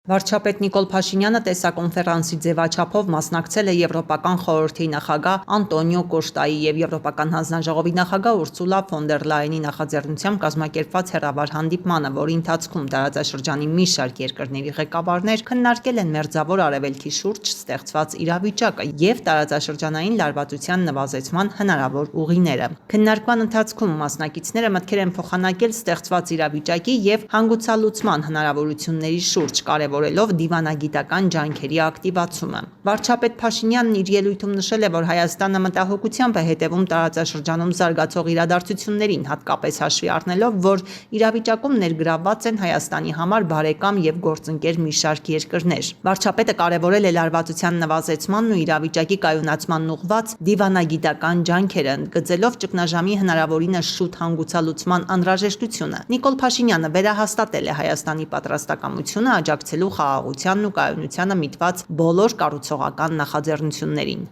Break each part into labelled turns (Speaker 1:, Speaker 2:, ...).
Speaker 1: Վարչապետ Նիկոլ Փաշինյանը տեսակոնֆերանսի ձևաչափով մասնակցել է Եվրոպական խորհրդի նախագահ Անտոնիո Կոշտայի և Եվրոպական հանձնաժողովի նախագահ Ուրսուլա ֆոն դեր Լայենի նախաձեռնությամբ կազմակերպված հեռավար հանդիպմանը, որի ընթացքում տարածաշրջանի մի շարք երկրների ղեկավարներ քննարկել են Մերձավոր Արևելքի շուրջ ստեղծված իրավիճակը և տարածաշրջանային լարվածության նվազեցման հնարավոր ուղիները։ Քննարկման ընթացքում մասնակիցները մտքեր են փոխանակել ստեղծված իրավիճակի և հանգուցալուծման հնարավորությունների շուրջ, կարևորելով դիվանագիտական ջանքերի ակտիվացումը։ Վարչապետ Փաշինյանն իր ելույթում նշել է, որ Հայաստանը մտահոգությամբ է հետևում տարածաշրջանում զարգացող իրադարձություններին, հատկապես հաշվի առնելով, որ իրավիճակում ներգրավված են Հայաստանի համար բարեկամ և գործընկեր մի շարք երկրներ։ Վարչապետը կարևորել է լարվածության նվազեցմանն ու իրավիճակի կայունացմանն ուղղված դիվանագիտական ջանքերը, ընդգծելով ճգնաժամի հնարավորինս շուտ հանգուցալուծման անհրաժեշտությունը։ Նիկոլ Փաշինյանը վերահաստատել է Հայաստանի պատրաստակամությունը աջակցելու խաղաղությանն ու կայունությանը միտված բոլոր կառուցողական նախաձեռնություններին։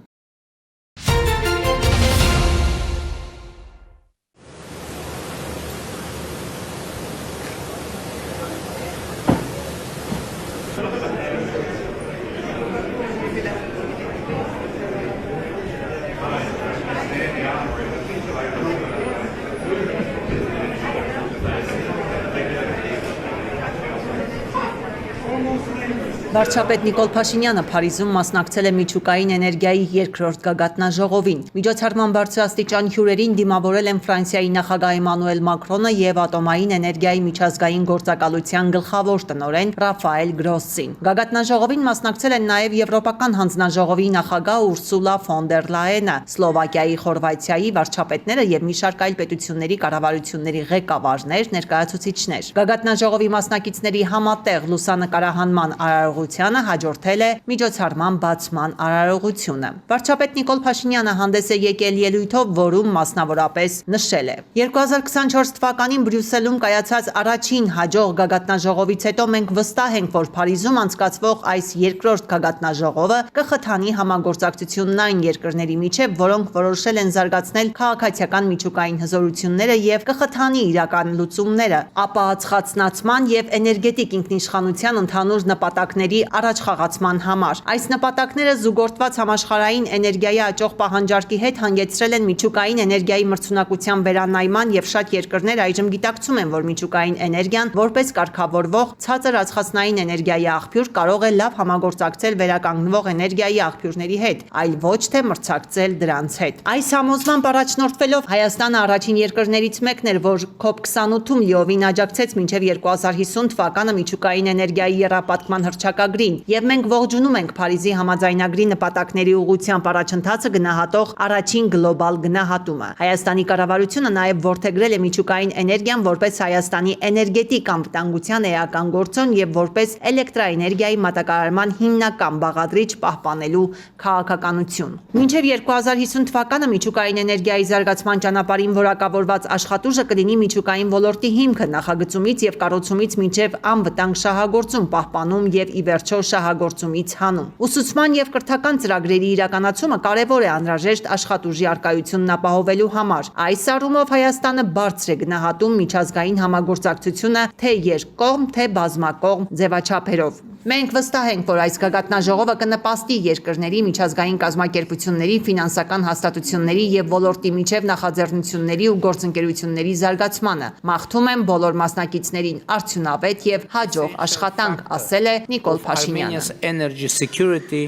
Speaker 1: Վարչապետ Նիկոլ Փաշինյանը Փարիզում մասնակցել է միջուկային էներգիայի երկրորդ գագաթնաժողովին։ Միջոցառման բարձրաստիճան հյուրերին դիմավորել են Ֆրանսիայի նախագահ Էմանուել Մակրոնը և ատոմային էներգիայի միջազգային գործակալության գլխավոր տնօրեն Ռաֆայել Գրոսսին։ Գագաթնաժողովին մասնակցել են նաև Եվրոպական հանձնաժողովի նախագահ Ուրսուլա ֆոն դեր Լայենը, Սլովակիայի, Խորվաթիայի վարչապետները և մի շարք այլ պետությունների կառավարությունների ղեկավարներ, ներկայացուցիչներ։ Գագաթնաժողովի մասնակիցների համատեղ լուսանկարահանման արարողությանը հաջորդել է միջոցառման բացման արարողությունը։ Վարչապետ Նիկոլ Փաշինյանը հանդես է եկել ելույթով, որում մասնավորապես նշել է. 2024 թվականին Բրյուսելում կայացած առաջին հաջող գագաթնաժողովից հետո մենք վստահ ենք, որ Փարիզում անցկացվող այս երկրորդ գագաթնաժողովը կխթանի համագործակցությունն այն երկրների միջև, որոնք որոշել են զարգացնել քաղաքացիական միջուկային հզորությունները և կխթանի իրական լուծումները, ապաածխացնացման և էներգետիկ ինքնիշխանության ընդհանուր նպատակների առաջխաղացման համար։ Այս նպատակները զուգորդված համաշխարհային էներգիայի աճող պահանջարկի հետ հանգեցրել են միջուկային էներգիայի մրցունակության վերանայման և շատ երկրներ այժմ գիտակցում են, որ միջուկային էներգիան որպես կարգավորվող ցածր ածխածնային էներգիայի աղբյուր կարող է լավ համագործակցել վերականգնվող էներգիայի աղբյուրների հետ, այլ ոչ թե մրցակցել դրանց հետ։ Այս համոզմամբ առաջնորդվելով Հայաստանը առաջին երկրներից մեկն էր, որ COP28-ում լիովին աջակցեց մինչև 2050 թվականը միջուկային էներգիայի եռապատկման հռչակագրին, և մենք ողջունում ենք Փարիզի համաձայնագրի նպատակների ուղղությամբ առաջընթացը գնահատող առաջին գլոբալ գնահատումը։ Հայաստանի կառավարությունը նաև որդեգրել է միջուկային էներգիան որպես Հայաստանի էներգետիկ անվտանգության էական գործոն և որպես էլեկտրաէներգիայի մատակարարման հիմնական բաղադրիչ պահպանելու քաղաքականություն։ Մինչև 2050 թվականը միջուկային էներգիայի զարգացման ճանապարհին որակավորված աշխատուժը կլինի միջուկային ոլորտի հիմքը նախագծումից և կառուցումից մինչև անվտանգ շահագործում, պահպանում և ի վերջո շահագործումից հանում։ Ուսուցման և կրթական ծրագրերի իրականացումը կարևոր է անհրաժեշտ աշխատուժի առկայությունն ապահովելու համար։ Այս առումով Հայաստանը բարձր է գնահատում միջազգային համագործակցությունը թե երկկողմ, թե բազմակողմ ձևաչափերով։ Մենք վստահ ենք, որ այս գագաթնաժողովը կնպաստի երկրների, միջազգային կազմակերպությունների, ֆինանսական հաստատությունների և ոլորտի միջև նախաձեռնությունների ու գործընկերությունների զարգացմանը։ Մաղթում եմ բոլոր մասնակիցներին արդյունավետ և հաջող աշխատանք, ասել է Նիկոլ Փաշինյանը։
Speaker 2: Energy security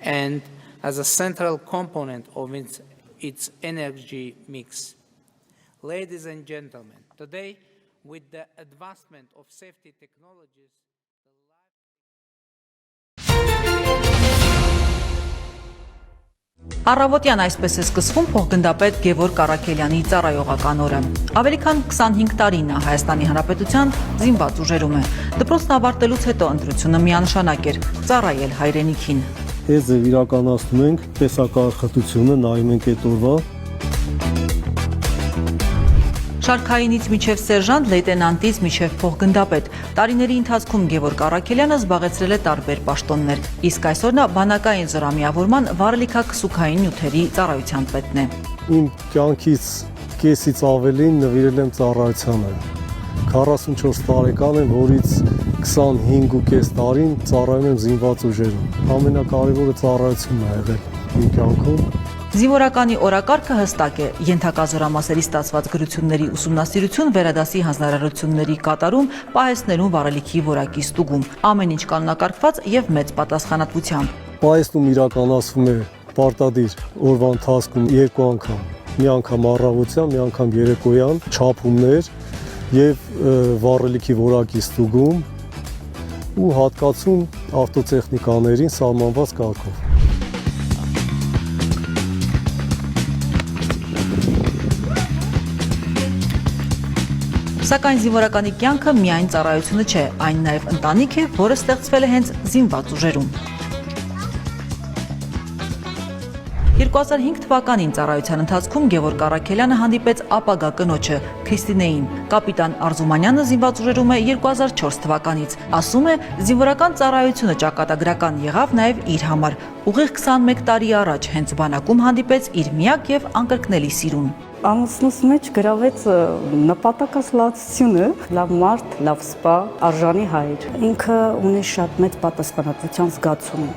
Speaker 2: and as a central component of its energy mix. Ladies and gentlemen, today with the advancement of safety technologies.
Speaker 3: Առավոտյան այսպես է սկսվում փոխգնդապետ Գևորգ Առաքելյանի ծառայողական օրը։ Ավելի քան 25 տարին նա Հայաստանի Հանրապետության զինված ուժերում է։ Դպրոցն ավարտելուց հետո ընտրությունը միանշանակ էր՝ ծառայել հայրենիքին։
Speaker 4: Այս իրականացնում ենք տեսակարգությունը, նայում ենք այդ օրվա։
Speaker 3: Շարքայինից մինչև սերժանտ, լեյտենանտից մինչև փոխգնդապետ։ Տարիների ընթացքում Գևորգ Առաքելյանը զբաղեցրել է տարբեր պաշտոններ, իսկ այսօր նա բանակային զորամիավորման վառելիքաքսուքային նյութերի ծառայության պետն է։
Speaker 4: Իմ կյանքից կեսից ավելին նվիրել եմ ծառայությանը։ 44 տարեկան եմ, որից 25.5 տարին ծառայում եմ զինված ուժերում։ Ամենակարևորը ծառայությունն է եղել իմ կյանքում։
Speaker 3: Զինվորականի օրակարգը հստակ է՝ ենթակա զորամասերի ստացված գրությունների ուսումնասիրություն, վերադասի հանձնարարությունների կատարում, պահեստներում վառելիքի որակի ստուգում, ամեն ինչ կանոնակարգված եւ մեծ պատասխանատվությամբ։
Speaker 4: Պահեստում իրականացվում է պարտադիր օրվա ընթացքում 2 անգամ, մի անգամ առավոտյան, մի անգամ երեկոյան չափումներ եւ վառելիքի որակի ստուգում ու հատկացում ավտոտեխնիկաներին սահմանված կարգով։
Speaker 3: Սակայն զինվորականի կյանքը միայն ծառայությունը չէ, այն նաև ընտանիք է, որը ստեղծվել է հենց զինված ուժերում։ 2005 թվականին ծառայության ընթացքում Գևորգ Առաքելյանը հանդիպեց ապագա կնոջը Քրիստինեին։ Կապիտան Արզումանյանը զինված ուժերում է 2004 թվականից։ Ասում է, զինվորական ծառայությունը ճակատագրական եղավ նաև իր համար։ Ուղիղ 21 տարի առաջ հենց բանակում հանդիպեց իր միակ եւ անկրկնելի սիրուն։
Speaker 5: Ամուսնուս մեջ գրավեց նպատակասլացությունը, լավ մարդ, լավ սպա, արժանի հայր։ Ինքը ունի շատ մեծ պատասխանատվության զգացում։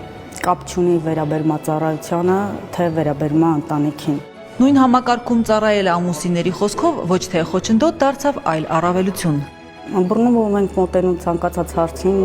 Speaker 5: Կապ չունի վերաբերմա ծառայությանը, թե վերաբերմա ընտանիքին։
Speaker 3: Նույն համակարգում ծառայել ամուսինների խոսքով ոչ թե խոչընդոտ դարձավ, այլ առավելություն։
Speaker 5: Բռնում ենք մոտենում ցանկացած հարցին,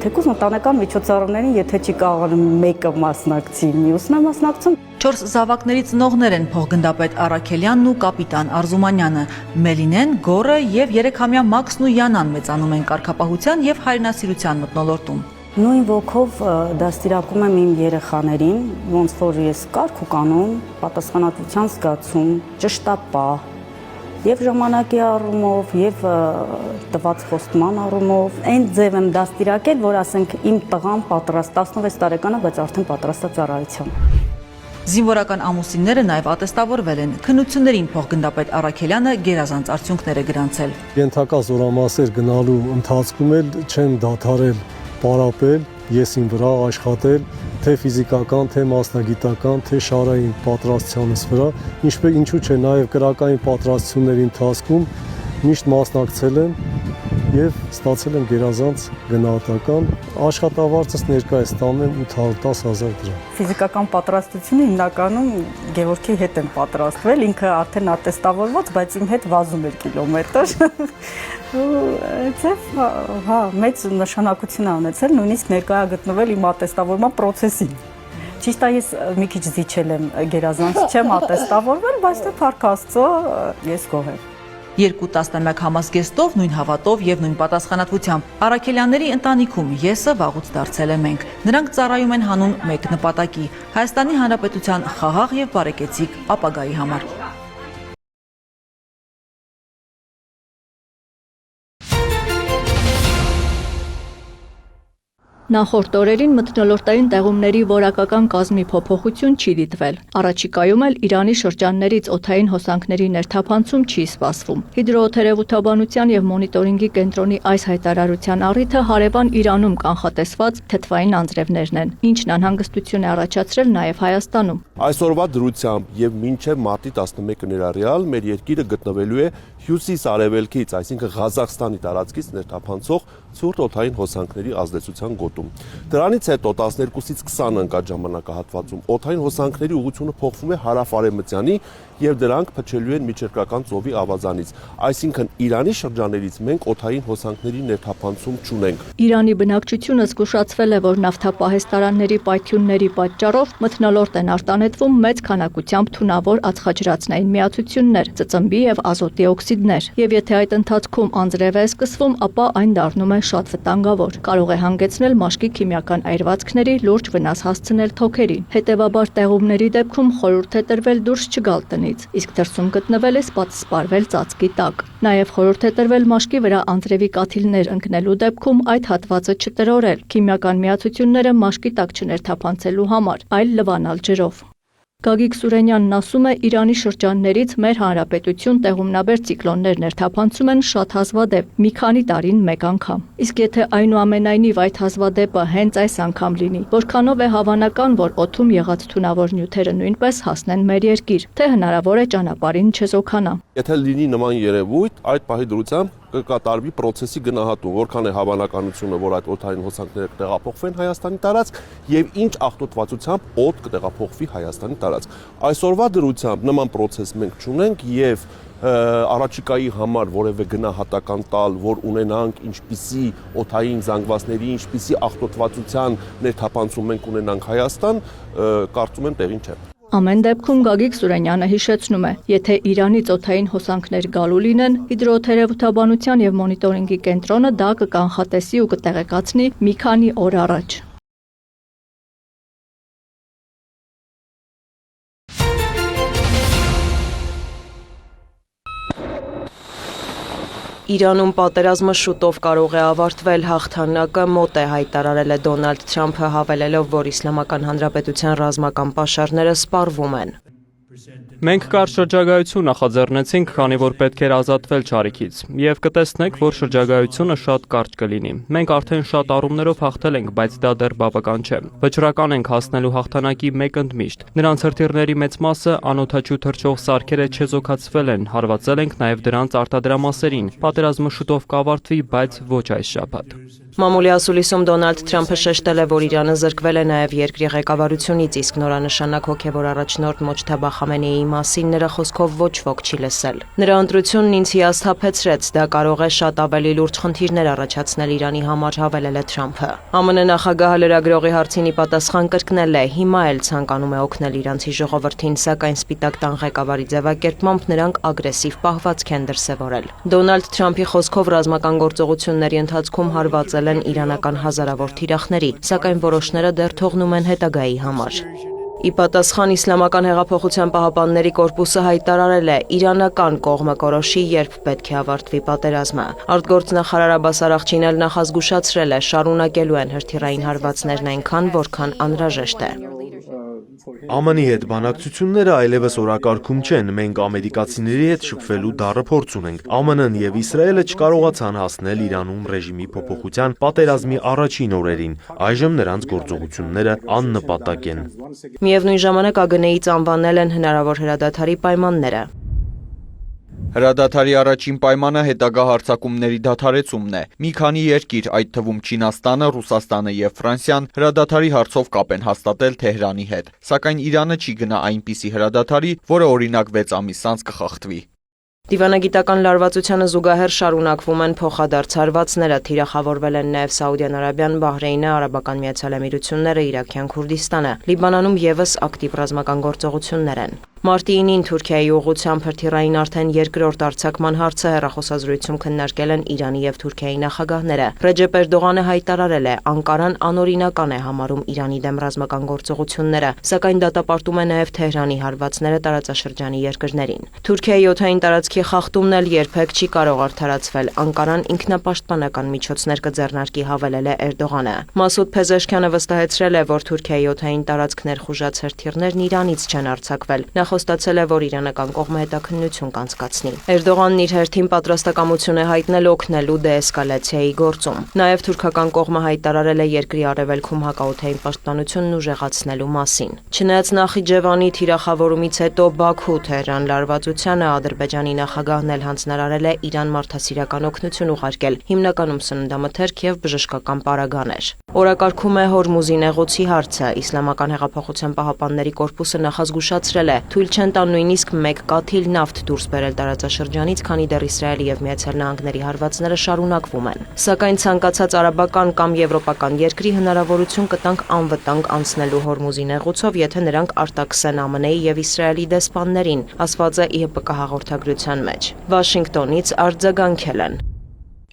Speaker 5: թեկուզ ընտանեկան միջոցառումներին, եթե չի կարողանում մեկը մասնակցի, մյուսն է մասնակցում։
Speaker 3: 4 զավակների ծնողներ են փոխգնդապետ Առաքելյանն ու կապիտան Արզումանյանը, Մելինեն, Գորը եւ 3-ամյա Մաքսն ու Յանան մեծանում են կարգապահության եւ հայրենասիրության մթնոլորտում։
Speaker 5: Նույն ոգով դաստիարակում եմ իմ երեխաներին, ոնց որ ես կարգ ու կանոն, պատասխանատվության զգացում, ճշտապահ եւ ժամանակի առումով եւ տված խոստման առումով այն ձև եմ դաստիարակել, որ ասենք իմ տղան պատրաստ 16 տարեկան է, բայց արդեն պատրաստ է ծառայության։
Speaker 3: Զինվորական ամուսինները նաև ատեստավորվել են։ Քննություններին փոխգնդապետ Առաքելյանը գերազանց արդյունքներ է գրանցել։
Speaker 4: Ենթակա զորամասեր գնալու ընթացքում էլ չեմ դադարել պարապել, եսին վրա աշխատել, թե ֆիզիկական, թե մասնագիտական, թե շարային պատրաստությանս վրա, ինչու չէ նաև կրակային պատրաստությունների ընթացքում միշտ մասնակցել եմ եւ ստացել եմ գերազանց գնահատական, աշխատավարձս ներկայիս տանում եմ 810,000 դրամ։
Speaker 5: Ֆիզիկական պատրաստությունը հիմնականում Գևորգի հետ եմ պատրաստվել, ինքը արդեն ատեստավորված, բայց իմ հետ վազում էր կիլոմետր։ Ձեւ հա մեծ նշանակություն է ունեցել, նույնիսկ ներկայ գտնվել իմ ատեստավորման process-ին։ Ճիշտ է, ես մի քիչ զիջել եմ գերազանց, չեմ ատեստավորվել, բայց դե փառք Աստծո, ես գոհ եմ։
Speaker 3: 2 տասնամյակ համազգեստով, նույն հավատով եւ նույն պատասխանատվությամբ Առաքելյանների ընտանիքում եսը վաղուց դարձել է մենք։ Նրանք ծառայում են հանուն մեկ նպատակի՝ Հայաստանի Հանրապետության խաղաղ եւ բարեկեցիկ ապագայի համար։
Speaker 6: Նախորդ օրերին մթնոլորտային տեղումների որակական կազմի փոփոխություն չի դիտվել։ Առաջիկայում էլ Իրանի շրջաններից օդային հոսանքների ներթափանցում չի սպասվում։ Հիդրոօթերևութաբանության եւ մոնիտորինգի կենտրոնի այս հայտարարության առիթը հարևան Իրանում կանխատեսված թթվային անձրևներն են, ինչն անհանգստություն է առաջացրել նաեւ Հայաստանում։
Speaker 7: Այսօրվա դրությամբ եւ մինչեւ մարտի 11-ը ներառյալ մեր երկիրը գտնվելու է հյուսիս-արևելքից, այսինքն Ղազախստանի տարածքից ներթափանցող ցուրտ օդային հոսանքների ազդեցության գոտում։ Դրանից հետո 12-ից 20 ընկած ժամանակահատվածում օդային հոսանքների ուղղությունը փոխվում է հարավ-արևմտյանի եւ դրանք փչելու են միջերկրական ծովի ավազանից, այսինքն Իրանի շրջաններից մենք օդային հոսանքների ներթափանցում չունենք։
Speaker 6: Իրանի բնակչությունը զգուշացվել է, որ նավթապահեստարանների պայթյունների պատճառով մթնոլորտ են արտանետվում մեծ քանակությամբ թունավոր ածխաջրածնային միացություններ, ծծմբի եւ ազոտի օքսիդներ, եւ եթե այդ ընթացքում անձրև է սկսվում, ապա այն դառնում է շատ վտանգավոր։ Կարող է հանգեցնել մաշկի քիմիական այրվածքների, լուրջ վնաս հասցնել թոքերին։ Հետևաբար տեղումների դեպքում խորհուրդ է տրվել դուրս չգալ տնից, իսկ դրսում գտնվել է սպառվել ծածկի տակ։ Նաև խորհուրդ է տրվել մաշկի վրա անձրևի կաթիլներ ընկնելու դեպքում այդ հատվածը չտրորել, քիմիական միացությունները մաշկի տակ չներթափանցելու համար, այլ լվանալ ջրով։ Գագիկ Սուրենյանն ասում է, Իրանի շրջաններից մեր հանրապետություն տեղումնաբեր ցիկլոններ ներթափանցում են շատ հազվադեպ, մի քանի տարին մեկ անգամ։ Իսկ եթե այնուամենայնիվ այդ հազվադեպը հենց այս անգամ լինի, որքանով է հավանական, որ օդում եղած թունավոր նյութերը նույնպես հասնեն մեր երկիր, թե հնարավոր է ճանապարհին չզոքանա։
Speaker 7: Եթե լինի նման երևույթ, այդ պահի դրությամբ կկատարվի process-ի գնահատում, որքան է հավանականությունը, որ այդ օդային հոսանքները կտեղափոխվեն Հայաստանի տարածք եւ ինչ աղտոտվածությամբ օդ կտեղափոխվի Հայաստանի տարածք։ Այսօրվա դրությամբ նման process մենք չունենք եւ առաջիկայի համար որևէ գնահատական տալ, որ ունենանք ինչպիսի օդային զանգվածների, ինչպիսի աղտոտվածության ներթափանցում մենք ունենանք Հայաստան, կարծում եմ տեղին չէ։
Speaker 6: Ամեն դեպքում Գագիկ Սուրենյանը հիշեցնում է, եթե Իրանից օդային հոսանքներ գալու լինեն, հիդրոթերապևտաբանության եւ մոնիտորինգի կենտրոնը դա կկանխատեսի ու կտեղեկացնի մի քանի օր առաջ։
Speaker 8: Իրանում պատերազմը շուտով կարող է ավարտվել, հաղթանակը մոտ է, հայտարարել է Դոնալդ Թրամփը, հավելելով, որ Իսլամական Հանրապետության ռազմական պաշարները սպառվում են։
Speaker 9: Մենք կարճ շրջագայություն նախաձեռնեցինք, քանի որ պետք էր ազատվել չարիքից, եւ կտեսնեք, որ շրջագայությունը շատ կարճ կլինի։ Մենք արդեն շատ առումներով հաղթել ենք, բայց դա դեռ բավական չէ։ Վճռական ենք հասնելու հաղթանակի մեկ ընդմիշտ։ Նրանց հրթիռների մեծ մասը անօդաչու թռչող սարքերը չեզոքացվել են, հարվածել ենք նաեւ դրանց արտադրամասերին։ Պատերազմը շուտով կավարտվի, բայց ոչ այս շաբաթ։
Speaker 8: Մամուլի ասուլիսում Դոնալդ Թրամփը շեշտել է, որ Իրանը զրկվել է նաև երկրի ղեկավարությունից, իսկ նորանշանակ հոգևոր առաջնորդ Մոջթաբա Խամենեիի մասին նրա խոսքով ոչ ոք չի լսել։ Նրա ընտրությունն ինձ հիասթափեցրեց, դա կարող է շատ ավելի լուրջ խնդիրներ առաջացնել Իրանի համար, հավելել է Թրամփը։ ԱՄՆ նախագահը լրագրողի հարցին ի պատասխան կրկնել է, հիմա էլ ցանկանում է օգնել իրանցի ժողովրդին, սակայն Սպիտակ տան ղեկավարի ձևակերպմամբ նրանք ագրեսիվ պահվածք են դրսևորել։ Դոնալդ Թրամփի խոսքով ռազմական գործողությունների ընթացքում հարվածել են իրանական հազարավոր թիրախների, սակայն որոշները դեռ թողնում են հետագայի համար։ Ի պատասխան Իսլամական հեղափոխության պահապանների կորպուսը հայտարարել է, իրանական կողմը կորոշի, երբ պետք է ավարտվի պատերազմը։ Արտգործնախարար Աբբաս Արաղչին էլ նախազգուշացրել է, շարունակելու են հրթիռային հարվածներն այնքան, որքան անհրաժեշտ է։
Speaker 10: ԱՄՆ-ի հետ բանակցությունները այլևս օրակարգում չեն, մենք ամերիկացիների հետ շփվելու դառը փորձ ունենք։ ԱՄՆ-ն եւ Իսրայելը չկարողացան հասնել Իրանում ռեժիմի փոփոխության պատերազմի առաջին օրերին, այժմ նրանց գործողությունները աննպատակ են։
Speaker 8: Միևնույն ժամանակ ԱԳՆ-ից անվանել են հնարավոր հրադադարի պայմանները։
Speaker 11: Հրադադարի առաջին պայմանը հետագա հարձակումների դադարեցումն է։ Մի քանի երկիր, այդ թվում Չինաստանը, Ռուսաստանը եւ Ֆրանսիան, հրադադարի հարցով կապ են հաստատել Թեհրանի հետ, սակայն Իրանը չի գնա այնպիսի հրադադարի, որը օրինակ 6 ամիս անց կխախտվի։ Դիվանագիտական լարվածությանը զուգահեռ շարունակվում են փոխադարձ հարվածները, թիրախավորվել են նաև Սաուդյան Արաբիան, Բահրեյնը, Արաբական Միացյալ Էմիրությունները, Իրաքյան Քուրդիստանը, Լիբանանում եւս ակտիվ ռազմական գործողություններ են։ Մարտի 9-ին Թուրքիայի ուղղությամբ հրթիռային արդեն երկրորդ արձակման հարցը հեռախոսազրույցում քննարկել են Իրանի եւ Թուրքիայի նախագահները։ Ռեջեփ Էրդողանը հայտարարել է, Անկարան անօրինական է համարում Իրանի դեմ ռազմական գործողությունները, սակայն դատապարտում է նաև Թեհրանի հարվածները տարածաշրջանի երկրներին։ Թուրքիայի օդային տարածքի խախտումն էլ երբեք չի կարող արդարացվել։ Անկարան ինքնապաշտպանական միջոցներ կձեռնարկի, հավելել է Էրդողանը։ Մասուդ Փեզեշքյանը վստահեցրել է, որ Թուրքիայի օդային տարածք ներխուժած հրթիռներն Իրանից չեն արձակվել։ Խոստացել է, որ իրանական կողմը հետաքննություն կանցկացնի։ Էրդողանն իր հերթին պատրաստակամություն է հայտնել օգնելու դեէսկալացիայի գործում։ Նաև թուրքական կողմը հայտարարել է երկրի արևելքում հակաօդային պաշտպանությունն ուժեղացնելու մասին։ Չնայած Նախիջևանի թիրախավորումից հետո Բաքու Թեհրան լարվածությանը Ադրբեջանի նախագահն էլ հանձնարարել է Իրան մարդասիրական օգնություն ուղարկել, հիմնականում սննդամթերք եւ բժշկական պարագաներ։ Օրակարգում է Հորմուզի նեղուցի հարցը։ Իսլամական հեղափոխության պահապանների կորպուսը նախազգուշացրել է, թույլ չեն տա նույնիսկ մեկ կաթիլ նավթ դուրս բերել տարածաշրջանից, քանի դեռ Իսրայելի եւ Միացյալ Նահանգների հարվածները շարունակվում են։ Սակայն ցանկացած արաբական կամ եվրոպական երկրի հնարավորություն կտանք անվտանգ անցնելու Հորմուզի նեղուցով, եթե նրանք արտաքսեն ԱՄՆ-ի եւ Իսրայելի դեսպաններին, ասված է ԻՀՊԿ հաղորդագրության մեջ։ Վաշինգտոնից արձագանքել են։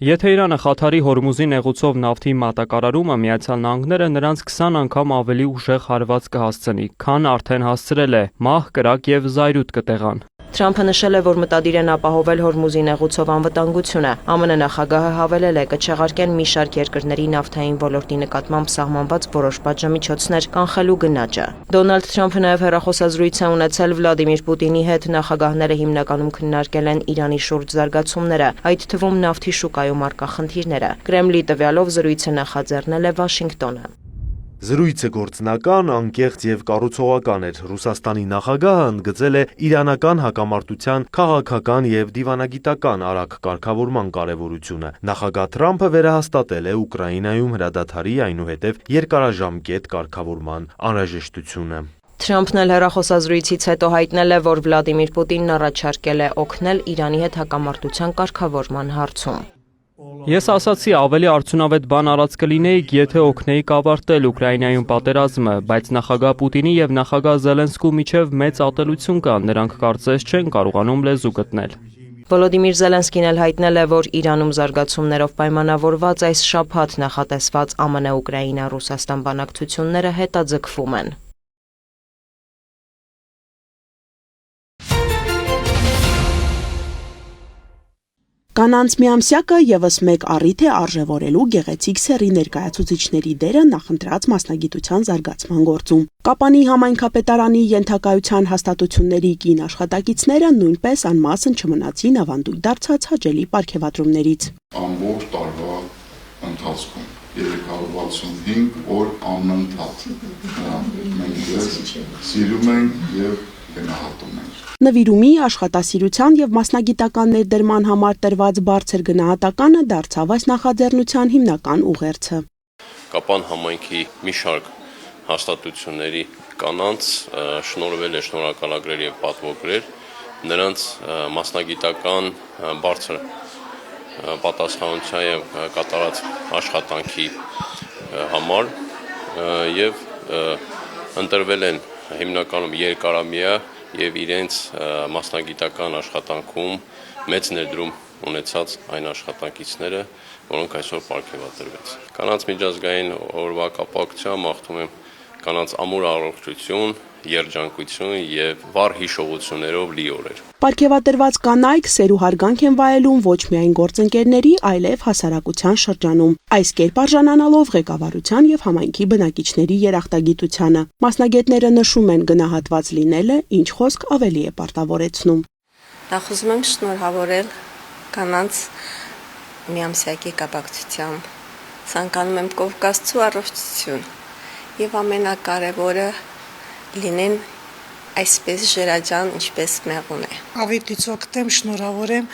Speaker 9: Եթե Իրանը խաթարի Հորմուզի նեղուցով նավթի մատակարարումը, Միացյալ Նահանգները նրանց 20 անգամ ավելի ուժեղ հարված կհասցնի, քան արդեն հասցրել է, մահ, կրակ եւ զայրույթ կտեղան։
Speaker 8: Թրամփը նշել է, որ մտադիր են ապահովել Հորմուզի նեղուցով անվտանգությունը։ ԱՄՆ նախագահը հավելել է, կչեղարկեն մի շարք երկրների նավթային ոլորտի նկատմամբ սահմանված որոշ պատժամիջոցներ կանխելու գնաճը։ Դոնալդ Թրամփը նաև հեռախոսազրույց է ունեցել Վլադիմիր Պուտինի հետ, նախագահները հիմնականում քննարկել են Իրանի շուրջ զարգացումները, այդ թվում նավթի շուկայում առկա խնդիրները։ Կրեմլի տվյալով զրույցը նախաձեռնել է Վաշինգտոնը։
Speaker 10: Զրույցը գործնական, անկեղծ եւ կառուցողական էր։ Ռուսաստանի նախագահը ընդգծել է իրանական հակամարտության քաղաքական եւ դիվանագիտական արագ կարգավորման կարեւորությունը։ Նախագահ Թրամփը վերահաստատել է Ուկրաինայում հրադադարի, այնուհետև երկարաժամկետ կարգավորման անհրաժեշտությունը։
Speaker 8: Թրամփն էլ հեռախոսազրույցից հետո հայտնել է, որ Վլադիմիր Պուտինն առաջարկել է օգնել Իրանի հետ հակամարտության կարգավորման հարցում։
Speaker 9: Ես ասացի, ավելի արդյունավետ բան արած կլինեիք, եթե օգնեիք ավարտել Ուկրաինայում պատերազմը, բայց նախագահ Պուտինի եւ նախագահ Զելենսկու միջև մեծ ատելություն կա, նրանք կարծես չեն կարողանում լեզու գտնել։
Speaker 8: Վոլոդիմիր Զելենսկին էլ հայտնել է, որ Իրանում զարգացումներով պայմանավորված այս շաբաթ նախատեսված ԱՄՆ-Ուկրաինա-Ռուսաստան բանակցությունները հետաձգվում են։
Speaker 12: Կանանց միամսյակը եւս մեկ առիթ է արժևորելու գեղեցիկ սեռի ներկայացուցիչների դերը նախընտրած մասնագիտության զարգացման գործում։ Կապանի համայնքապետարանի ենթակայության հաստատությունների կին աշխատակիցները նույնպես անմասն չմնացին ավանդույթ դարձած հաճելի պարգևատրումներից։
Speaker 13: Ամբողջ տարվա ընթացքում 365 օր անընդհատ մենք ձեզ սիրում ենք եւ գնահատում ենք։
Speaker 12: Նվիրումի, աշխատասիրության եւ մասնագիտական ներդրման համար տրված բարձր գնահատականը դարձավ այս նախաձեռնության հիմնական ուղերձը։
Speaker 14: Կապան համայնքի մի շարք հաստատությունների կանանց շնորհվել է շնորհակալագրեր եւ պատվոգրեր նրանց մասնագիտական բարձր պատասխանության եւ կատարած աշխատանքի համար եւ ընտրվել են հիմնականում երկարամյա եւ իրենց մասնագիտական աշխատանքում մեծ ներդրում ունեցած այն աշխատանքիցները, որոնք այսօր պարգևատրվեց։ Կանանց միջազգային օրվա կապակցությամբ մաղթում եմ կանանց ամուր առողջություն, երջանկություն եւ վառ հիշողություններով լի օրեր։
Speaker 12: Պարգևատրված կանայք սեր ու հարգանք են վայելում ոչ միայն գործընկերների, այլև հասարակության շրջանում։ Այս կերպ արժանանալով ղեկավարության եւ համայնքի բնակիչների երախտագիտությանը։ Մասնագետները նշում են գնահատված լինելը, ինչ խոսք ավելի է պարտավորեցնում։
Speaker 15: Նախ ուզում եմ շնորհավորել կանանց միամսյակի կապակցությամբ։ Ցանկանում եմ Կովկասցու առողջություն եւ ամենակարևորը լինեն այսպես ժերաջան, ինչպես մեղուն է։
Speaker 16: Ավետից օգտեմ, շնորհավորեմ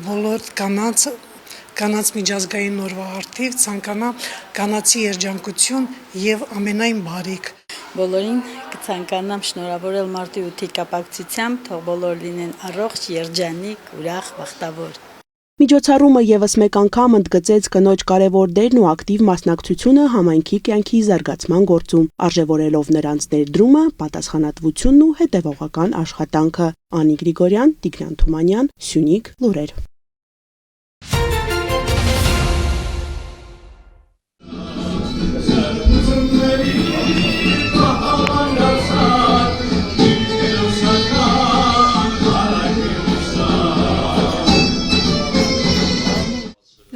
Speaker 16: բոլոր կանանց միջազգային օրվա արդիվ, ցանկանամ կանացի երջանկություն եւ ամենայն բարիք։
Speaker 17: Բոլորին կցանկանամ շնորհավորել մարտի 8-ի կապակցությամբ, թող բոլոր լինեն առողջ, երջանիկ, ուրախ, բախտավոր։
Speaker 12: Միջոցառումը եւս մեկ անգամ ընդգծեց կնոջ կարևոր դերն ու ակտիվ մասնակցությունը համայնքի կյանքի զարգացման գործում, արժևորելով նրանց ներդրումը, պատասխանատվությունն ու հետևողական աշխատանքը։ Անի Գրիգորյան, Տիգրան Թումանյան, Սյունիք լուրեր։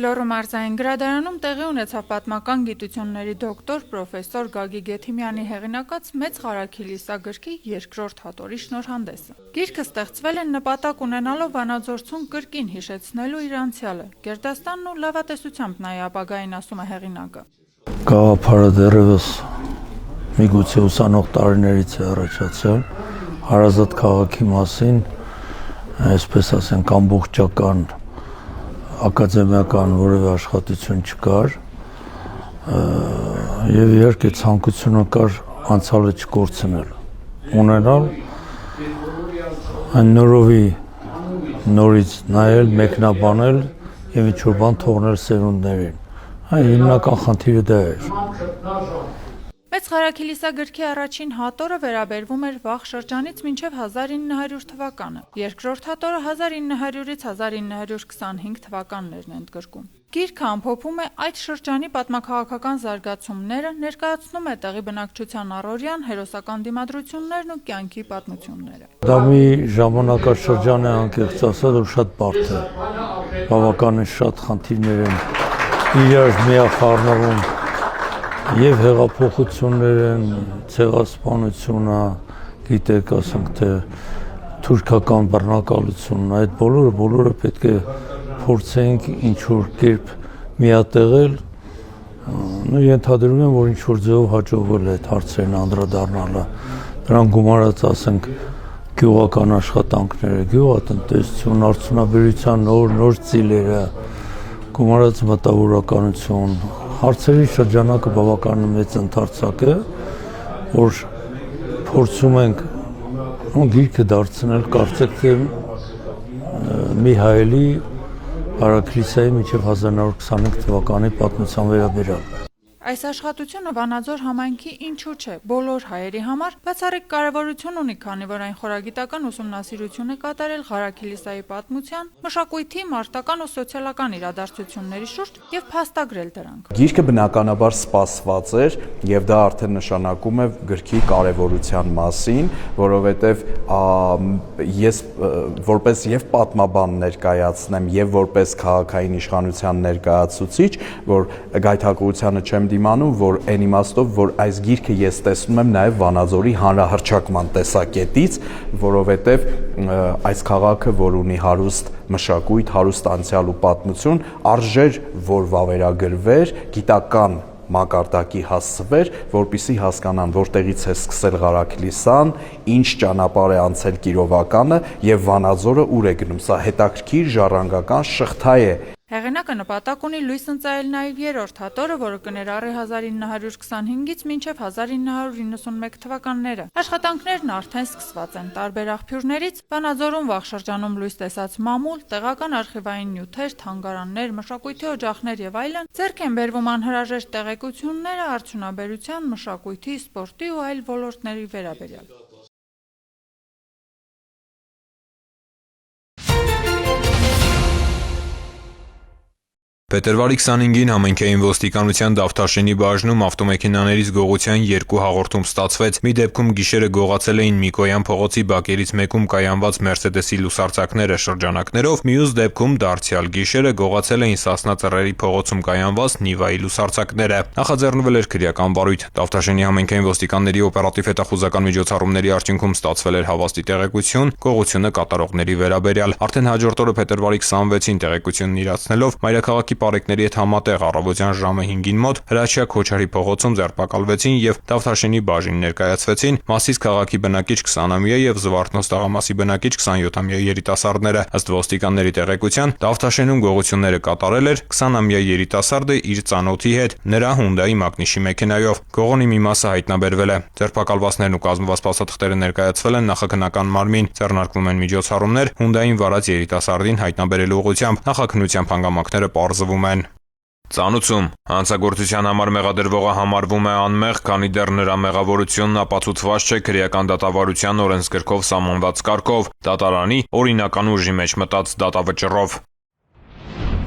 Speaker 18: Լոռու մարզային գրադարանում տեղի ունեցավ պատմական գիտությունների դոկտոր պրոֆեսոր Գագիկ Եթիմյանի հեղինակած Մեծ Ղարաքիլիսա գրքի երկրորդ հատորի շնորհանդեսը։ Գիրքը ստեղծվել է նպատակ ունենալով Վանաձորցուն կրկին հիշեցնելու իր անցյալը, գերդաստանն ու լավատեսությամբ նայ ապագային, ասում է հեղինակը։
Speaker 19: Գաղափարը դեռևս միգուցե ուսանող տարիներից է առաջացել, հարազատ քաղաքի մասին, այսպես ասենք, ամբողջական ակադեմիական որևէ աշխատություն չկար եւ իհարկե ցանկությունը կար անցյալը չկորցնել, ունենալ այն նորից նայել, մեկնաբանել եւ ինչ-որ բան թողնել սերունդներին։ Այն հիմնական խնդիրը դա էր։
Speaker 18: Մեծ Ղարաքիլիսա գրքի առաջին հատորը վերաբերվում էր վաղ շրջանից մինչև 1900 թվականը։ Երկրորդ հատորը 1900-ից 1925 թվականներն են ընդգրկում։ Գիրքը ամփոփում է այդ շրջանի պատմաքաղաքական զարգացումները, ներկայացնում է տեղի բնակչության առօրյան, հերոսական դիմադրություններն ու կյանքի պատմությունները։
Speaker 19: Դա մի ժամանակաշրջան է, անկեղծ ասած, որ շատ բարդ է։ Բավականին շատ խնդիրներ են իրար միախառնվում։ Եվ հեղափոխություններ են, ցեղասպանությունը, գիտեք, ասենք թե թուրքական բռնակալությունն, այդ բոլորը պետք է փորձենք ինչ-որ կերպ միատեղել Ենթադրում եմ, որ ինչ որ ձևով հաջողվել է այդ հարցերն անդրադառնալը։ Դրան գումարած, ասենք, գյուղական աշխատանքները, գյուղատնտեսություն, արդյունաբերության նոր ծիլերը, գումարած մտավորականություն, հարցերի շրջանակը բավական մեծ ընդարձակ է, որ փորձում ենք գիրքը դարձնել, կարծեք թե մի հայելի Արաքլիսայի մինչև 1925 թվականի պատմության վերաբերյալ։
Speaker 18: Այս աշխատությունը Վանաձոր համայնքի ինչու չէ, բոլոր հայերի համար բացառիկ կարևորություն ունի, քանի որ այն խորագիտական ուսումնասիրություն է կատարել Ղարաքիլիսայի պատմության, մշակույթի, մարտական ու սոցիալական իրադարձությունների շուրջ եւ փաստագրել դրանք։
Speaker 20: Գիրքը բնականաբար սպասված էր եւ դա արդեն նշանակում է գրքի կարևորության մասին, որովհետեւ ես որպես եւ պատմաբան ներկայացնեմ եւ որպես քաղաքային իշխանության ներկայացուցիչ, որ գայթակղությանը չեմ դիմանում, որ այն իմաստով, որ այս գիրքը ես տեսնում եմ նաև Վանաձորի հանրահռչակման տեսակետից, որովհետև այս քաղաքը, որ ունի հարուստ մշակույթ, հարուստ անցյալ ու պատմություն, արժեր, որ վավերագրվեր, գիտական մակարդակի հասցվեր, որպեսզի հասկանան, որտեղից է սկսել Ղարաքլիսան, ինչ ճանապարհ է անցել Կիրովականը եւ Վանաձորը ուր է գնում։ Սա հետաքրքիր ժառանգական շղթա է։
Speaker 18: Հեղինակը նպատակ ունի լույս ընծայել նաև երրորդ հատորը, որը կներառի 1925-ից մինչև 1991 թվականները։ Աշխատանքներն արդեն սկսված են տարբեր աղբյուրներից, Վանաձորում վաղ շրջանում լույս տեսած մամուլ, տեղական արխիվային նյութեր, թանգարաններ, մշակույթի օջախներ եւ այլն, ձեռք են բերվում անհրաժեշտ տեղեկությունները արդյունաբերության, մշակույթի, սպորտի ու այլ ոլորտների վերաբերյալ։
Speaker 21: Փետրվարի 25-ին համայնքային ոստիկանության Դավթաշենի բաժնում ավտոմեքենաներից գողության 2 հաղորդում ստացվեց։ Մի դեպքում գիշերը գողացել էին Միկոյան փողոցի բակերից մեկում կայանված Մերսեդեսի լուսարձակները շրջանակներով, մյուս դեպքում դարձյալ գիշերը գողացել էին Սասնա Ծռերի փողոցում կայանված Նիվայի լուսարձակները։ Նախաձեռնվել էր քրեական վարույթ։ Դավթաշենի համայնքային ոստիկանների օպերատիվ հետախուզական միջոցառումների արդյունքում ստացվել էր հավաստի տեղեկություն գողությունը կատարողների վերաբերյալ։ Արդեն հաջորդ օրը փետրվարի 26-ին տեղեկությունն իրացնելով մայրաքաղաքի բարեկների հետ համատեղ առավոտյան ժամը 5-ին մոտ Հրաչյա Քոչարի փողոցում ձերբակալվեցին եւ Դավթաշենի բաժին ներկայացվեցին Մասիս քաղաքի բնակիչ 20-ամյա եւ Զվարթնոց տղամասի բնակիչ 27-ամյա երիտասարդները։ Ըստ ոստիկանների տեղեկության Դավթաշենում գողությունները կատարել էր 20-ամյա երիտասարդը իր ծանոթի հետ նրա Hyundai Magnich-ի մեքենայով։ Գողոնի մի մասը հայտնաբերվել է։ Ձերբակալվածներն ու կազմված փաստաթղթերը ներկայացվել են նախաքննական մարմին։ Ձեռնարկվում են միջոցառումներ Hyundai-ին վարած երիտասարդին հայտնաբերելու ուղղությամբ։ Նախաքննության հանգամանքները պարզվում են։ Ծանուցում հանցագործության համար մեղադրվողը համարվում է անմեղ, քանի դեռ նրա մեղավորությունն ապացուցված չէ քրեական դատավարության օրենսգրքով սահմանված կարգով, դատարանի օրինական ուժի մեջ մտած դատավճռով։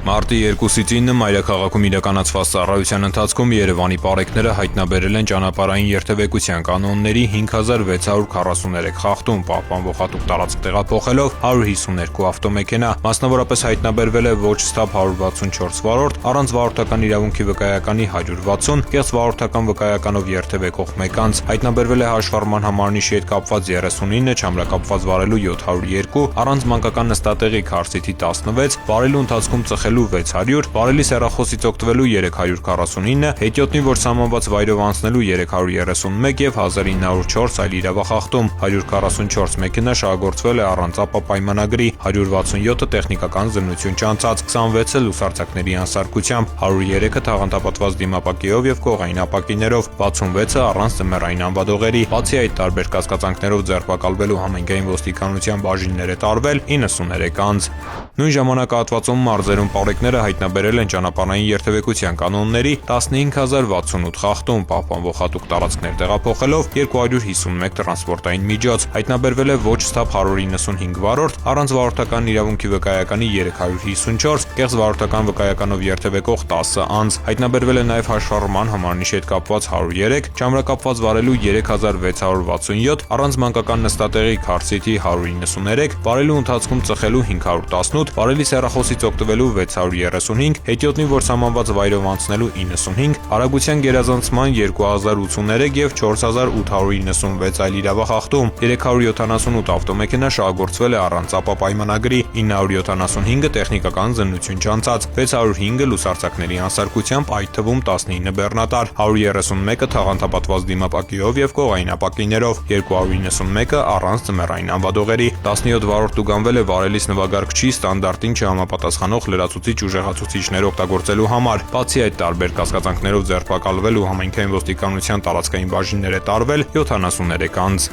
Speaker 21: Մարտի 2-ից 9 մայրաքաղաքում իրականացված ծառայության ընթացքում Երևանի պարեկները հայտնաբերել են ճանապարհային երթևեկության կանոնների 5643 խախտում, պահպանվող հատուկ տարածք տեղափոխելով 152 ավտոմեքենա, մասնավորապես հայտնաբերվել է ոչ ստապ 164 վարորդ, առանց վարորդական իրավունքի վկայականի 160, կեղծ վարորդական վկայականով երթևեկող 1 անձ, հայտնաբերվել է հաշվառման համարնիշի հետ կապված 39, չամրակապված վարելու 702, առանց մանկական նստատեղի քարսիթի 16, վարելու ընթացքում ծխել 600, վարելի սեռախոսից օգտվելու 349, հետիոտնի որ սահմանված վայրով անցնելու 331 եւ 1904 այլ իրավախախտում, 144 մեքենա շահագործվել է առանց ապա պայմանագրի, 167-ը տեխնիկական զննություն չանցած, 26-ը լուսարձակների անսարկությամբ, 103-ը թաղանթապատված դիմապակիով եւ կողային ապակիներով, 66-ը առանց ձմեռային անվադողերի։ Բացի այդ տարբեր կասկածանքներով ձերբակալվելու համայնքային ոստիկանության բաժիններ է տարվել 93 անձ։ Նույն ժամանակահատվածում մարզերում պարեկները հայտնաբերել են ճանապարհային երթևեկության կանոնների 15068 խախտում, պահպանվող հատուկ տարածքներ տեղափոխելով 251 տրանսպորտային միջոց, հայտնաբերվել է ոչ ստապ 195 վարորդ, առանց վարորդական իրավունքի վկայականի 354, կեղծ վարորդական վկայականով երթևեկող 10 անձ, հայտնաբերվել է նաև հաշվառման համարնիշի հետ կապված 103, չամրակապված վարելու 3667, առանց մանկական նստատեղի քարսիթի 193, վարելու ընթացքում ծխելու 518, վարելի սեռախոսից օգտվելու 635, հետիոտնի, որ սահմանված վայրով անցնելու 95, արագության գերազանցման 2083 եւ 4896 այլ իրավախախտում, 378 ավտոմեքենա շահագործվել է առանց ապա պայմանագրի, 975-ը տեխնիկական զննություն չանցած, 605-ը լուսարձակների անսարկությամբ, այդ թվում 19 բեռնատար, 131-ը թաղանթապատված դիմապակիով եւ կողային ապակիներով, 291-ը առանց ձմեռային անվադողերի, 17 վարորդ տուգանվել է վարելիս նվագարկչի ստանդարտին չհամապատասխանող լրացուցիչ ուժեղացուցիչներ օգտագործելու համար, բացի այդ տարբեր կասկածանքներով ձերբակալվել ու համայնքային ոստիկանության տարածքային բաժիններ է տարվել 73 անձ։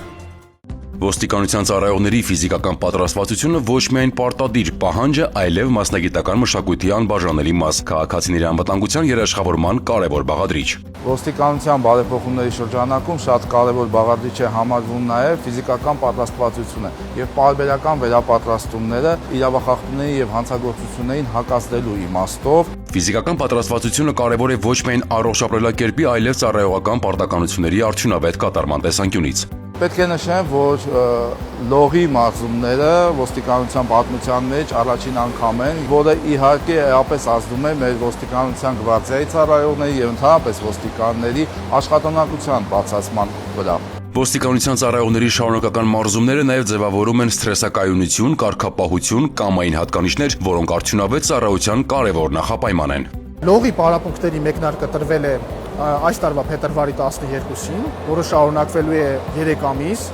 Speaker 1: Ոստիկանության ծառայողների ֆիզիկական պատրաստվածությունը ոչ միայն պարտադիր պահանջ է, այլև մասնագիտական մշակույթի անբաժանելի մաս, քաղաքացիների անվտանգության երաշխավորման կարևոր բաղադրիչ։
Speaker 22: Ոստիկանության բարեփոխումների շրջանակում շատ կարևոր բաղադրիչ է համարվում նաև ֆիզիկական պատրաստվածությունը եւ պարբերական վերապատրաստումները իրավախախտումների եւ հանցագործություններին հակազդելու իմաստով։
Speaker 1: Ֆիզիկական պատրաստվածությունը կարևոր է ոչ միայն առողջ ապրելակերպի, այլև ծառայողական պարտականությունների արդյունավետ կատարման տեսանկյունից։
Speaker 22: Պետք է նշեմ, որ լողի մարզումները ոստիկանության պատմության մեջ առաջին անգամ են, որը իհարկե էապես ազդում է մեր ոստիկանության գվարդիայի ծառայողների եւ ընդհանրապես ոստիկանների աշխատանակության բացասման վրա։
Speaker 1: Ոստիկանության ծառայողների շարունակական մարզումները նաև ձևավորում են սթրեսակայունություն, կարգապահություն, կամային հատկանիշներ, որոնք արդյունավետ ծառայության կարևոր նախապայման են։
Speaker 23: Լողի պարապմունքների մեկնարկը տրվել է այս տարվա փետրվարի 12-ին, որը շարունակվելու է 3 ամիս։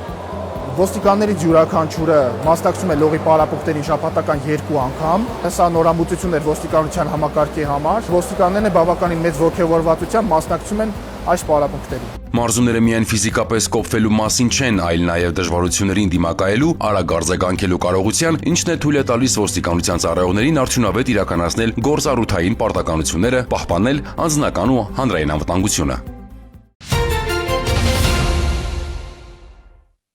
Speaker 23: Ոստիկանների յուրաքանչյուրը մասնակցում է լողի պարապմունքներին շաբաթական 2 անգամ։ Սա նորամուծություն էր ոստիկանության համակարգի համար։ Ոստիկաններն բավականին մեծ ոգևորվածությամբ մասնակցում են այս պարապմունքներին։
Speaker 1: Մարզումները միայն ֆիզիկապես կոփվելու մասին չեն, այլ նաև դժվարություններին դիմակայելու, արագ արձագանքելու կարողության, ինչն է թույլ է տալիս ոստիկանության ծառայողներին արդյունավետ իրականացնել գործառութային պարտականությունները, պահպանել անձնական ու հանրային անվտանգությունը։